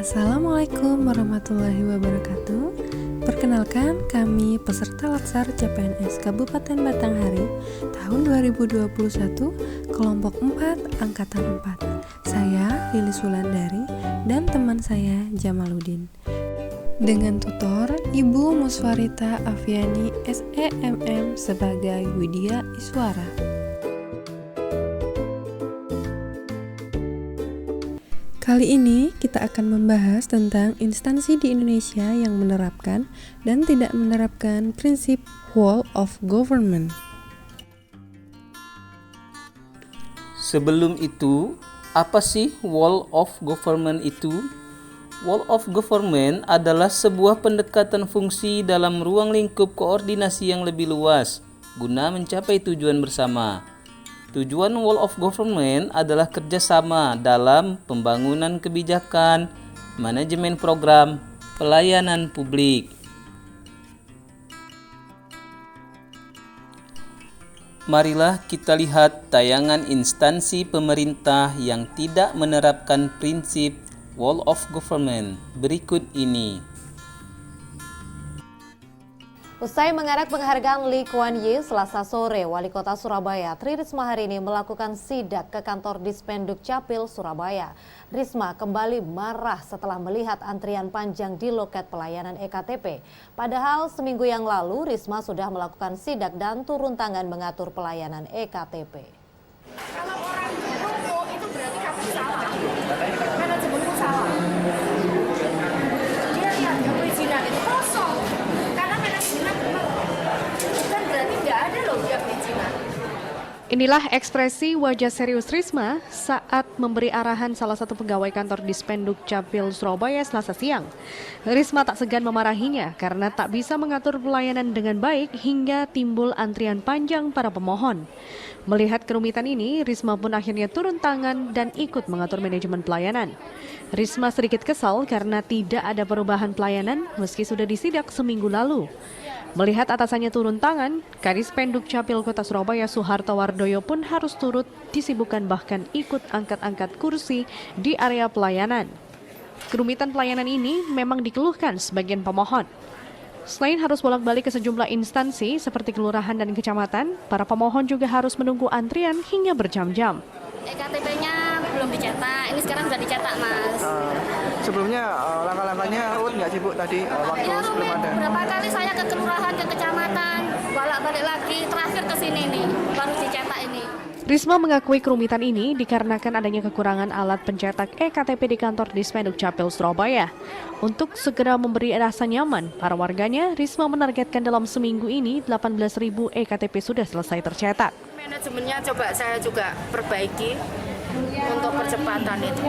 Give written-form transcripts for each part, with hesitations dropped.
Assalamualaikum warahmatullahi wabarakatuh. Perkenalkan, kami peserta Latsar CPNS Kabupaten Batanghari tahun 2021, kelompok 4, angkatan 4. Saya Lilis Wulandari dan teman saya Jamaluddin. Dengan tutor Ibu Muswarita Afiani SEMM sebagai Widya Iswara. Kali ini kita akan membahas tentang instansi di Indonesia yang menerapkan dan tidak menerapkan prinsip whole of government. Sebelum itu, apa sih whole of government itu? Whole of government adalah sebuah pendekatan fungsi dalam ruang lingkup koordinasi yang lebih luas guna mencapai tujuan bersama. Tujuan whole of government adalah kerjasama dalam pembangunan kebijakan, manajemen program, pelayanan publik. Marilah kita lihat tayangan instansi pemerintah yang tidak menerapkan prinsip whole of government berikut ini. Usai mengarak penghargaan Lee Kuan Yew Selasa sore, Wali Kota Surabaya Tri Risma hari ini melakukan sidak ke kantor Dispenduk Capil Surabaya. Risma kembali marah setelah melihat antrian panjang di loket pelayanan EKTP. Padahal seminggu yang lalu Risma sudah melakukan sidak dan turun tangan mengatur pelayanan EKTP. Kalau orang numpuk itu berarti kamu salah. Manajemenmu salah. Dia lihat perizinan itu kosong. Karena manajemen benar. Bukan berarti tidak ada loh dia perizinan. Inilah ekspresi wajah serius Risma saat memberi arahan salah satu pegawai kantor Dispenduk Capil Surabaya Selasa siang. Risma tak segan memarahinya karena tak bisa mengatur pelayanan dengan baik hingga timbul antrian panjang para pemohon. Melihat kerumitan ini, Risma pun akhirnya turun tangan dan ikut mengatur manajemen pelayanan. Risma sedikit kesal karena tidak ada perubahan pelayanan meski sudah disidak seminggu lalu. Melihat atasannya turun tangan, Kadis Penduk Capil Kota Surabaya Soeharto Wardoyo pun harus turut disibukkan bahkan ikut angkat-angkat kursi di area pelayanan. Kerumitan pelayanan ini memang dikeluhkan sebagian pemohon. Selain harus bolak-balik ke sejumlah instansi seperti kelurahan dan kecamatan, para pemohon juga harus menunggu antrian hingga berjam-jam. EKTP-nya belum dicetak, ini sekarang sudah dicetak, Mas. Sebelumnya langkah-langkahnya ruwet nggak sih Bu tadi waktu Ya sebelum rumit, ada? berapa kali saya ke kelurahan, ke kecamatan, bolak-balik lagi, terakhir ke sini nih, baru dicetak ini. Risma mengakui kerumitan ini dikarenakan adanya kekurangan alat pencetak EKTP di kantor Dispenduk Capil Surabaya. Untuk segera memberi rasa nyaman para warganya, Risma menargetkan dalam seminggu ini 18.000 EKTP sudah selesai tercetak. Manajemennya coba saya juga perbaiki untuk percepatan itu.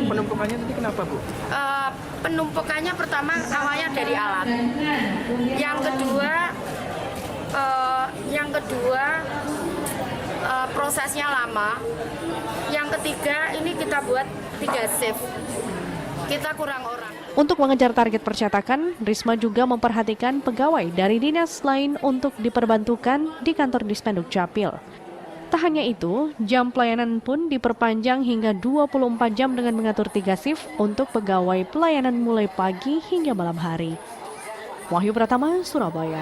Penumpukannya tadi kenapa Bu? Penumpukannya pertama awalnya dari alat. Yang kedua prosesnya lama. Yang ketiga ini kita buat 3 shift. Kita kurang orang. Untuk mengejar target percetakan, Risma juga memperhatikan pegawai dari dinas lain untuk diperbantukan di kantor Dispenduk Capil. Tak hanya itu, jam pelayanan pun diperpanjang hingga 24 jam dengan mengatur 3 shift untuk pegawai pelayanan mulai pagi hingga malam hari. Wahyu Pratama, Surabaya.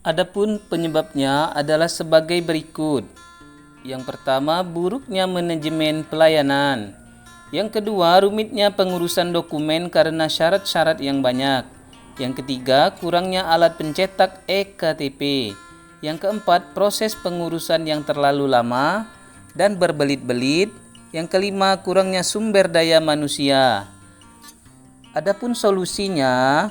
Adapun penyebabnya adalah sebagai berikut. Yang pertama, buruknya manajemen pelayanan. Yang kedua, rumitnya pengurusan dokumen karena syarat-syarat yang banyak. Yang ketiga, kurangnya alat pencetak EKTP. Yang keempat, proses pengurusan yang terlalu lama dan berbelit-belit. Yang kelima, kurangnya sumber daya manusia. Adapun solusinya,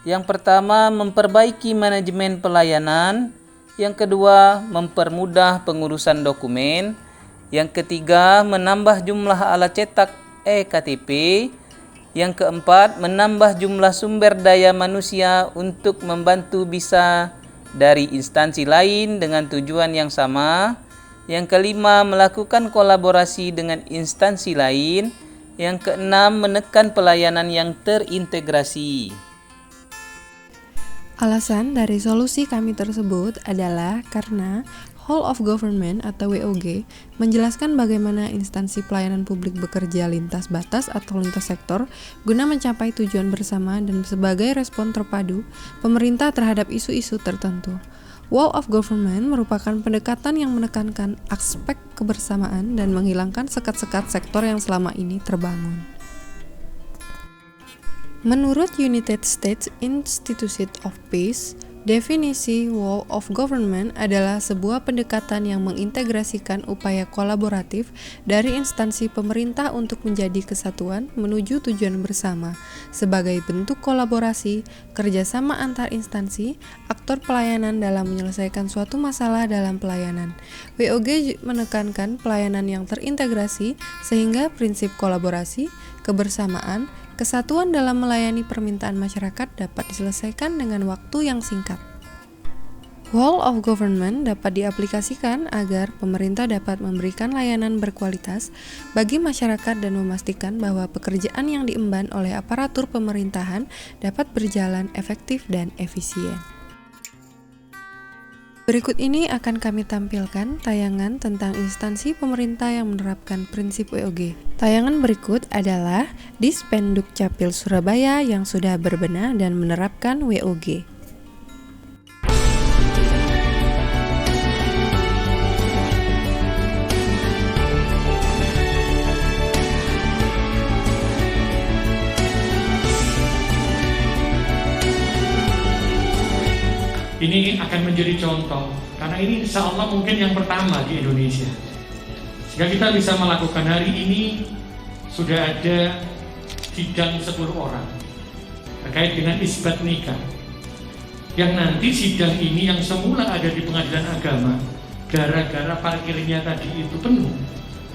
yang pertama, memperbaiki manajemen pelayanan. Yang kedua, mempermudah pengurusan dokumen. Yang ketiga, menambah jumlah alat cetak EKTP. Yang keempat, menambah jumlah sumber daya manusia untuk membantu bisa dari instansi lain dengan tujuan yang sama. Yang kelima, melakukan kolaborasi dengan instansi lain. Yang keenam, menekan pelayanan yang terintegrasi. Alasan dari solusi kami tersebut adalah karena Whole of Government atau WOG menjelaskan bagaimana instansi pelayanan publik bekerja lintas batas atau lintas sektor guna mencapai tujuan bersama dan sebagai respon terpadu pemerintah terhadap isu-isu tertentu. Whole of Government merupakan pendekatan yang menekankan aspek kebersamaan dan menghilangkan sekat-sekat sektor yang selama ini terbangun. Menurut United States Institute of Peace, definisi Whole of Government adalah sebuah pendekatan yang mengintegrasikan upaya kolaboratif dari instansi pemerintah untuk menjadi kesatuan menuju tujuan bersama sebagai bentuk kolaborasi, kerjasama antar instansi, aktor pelayanan dalam menyelesaikan suatu masalah dalam pelayanan. WOG menekankan pelayanan yang terintegrasi sehingga prinsip kolaborasi, kebersamaan, kesatuan dalam melayani permintaan masyarakat dapat diselesaikan dengan waktu yang singkat. Whole of Government dapat diaplikasikan agar pemerintah dapat memberikan layanan berkualitas bagi masyarakat dan memastikan bahwa pekerjaan yang diemban oleh aparatur pemerintahan dapat berjalan efektif dan efisien. Berikut ini akan kami tampilkan tayangan tentang instansi pemerintah yang menerapkan prinsip WOG. Tayangan berikut adalah Dispenduk Capil Surabaya yang sudah berbenah dan menerapkan WOG. Ini akan menjadi contoh, karena ini insya Allah mungkin yang pertama di Indonesia. Sehingga kita bisa melakukan hari ini, sudah ada sidang 10 orang terkait dengan isbat nikah. Yang nanti sidang ini yang semula ada di pengadilan agama, gara-gara parkirnya tadi itu penuh,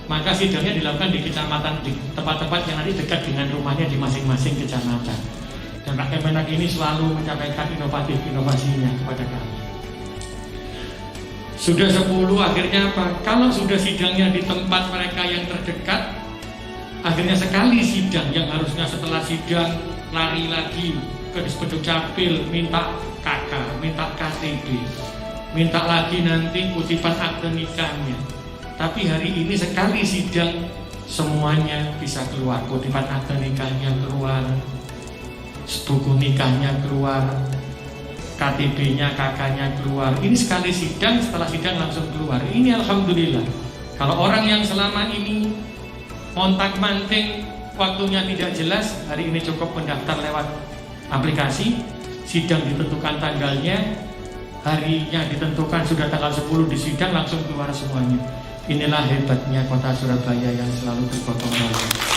maka sidangnya dilakukan di kecamatan, di tempat-tempat yang nanti dekat dengan rumahnya di masing-masing kecamatan. Dan Pak Kemenak ini selalu menyampaikan inovasinya kepada kami. Sudah 10, akhirnya apa? Kalau sudah sidangnya di tempat mereka yang terdekat, akhirnya sekali sidang yang harusnya setelah sidang lari lagi ke Dispenduk Capil, minta KK, minta KTP, minta lagi nanti kutipan akte nikahnya. Tapi hari ini sekali sidang semuanya bisa keluar, kutipan akte nikahnya keluar, buku nikahnya keluar, KTP-nya, kakaknya keluar. Ini sekali sidang, setelah sidang langsung keluar. Ini alhamdulillah. Kalau orang yang selama ini montak-manting, waktunya tidak jelas, hari ini cukup mendaftar lewat aplikasi, sidang ditentukan tanggalnya, harinya ditentukan, sudah tanggal 10 di sidang, langsung keluar semuanya. Inilah hebatnya kota Surabaya yang selalu bergotong royong.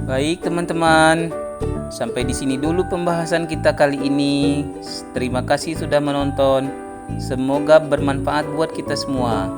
Baik teman-teman, sampai di sini dulu pembahasan kita kali ini. Terima kasih sudah menonton. Semoga bermanfaat buat kita semua.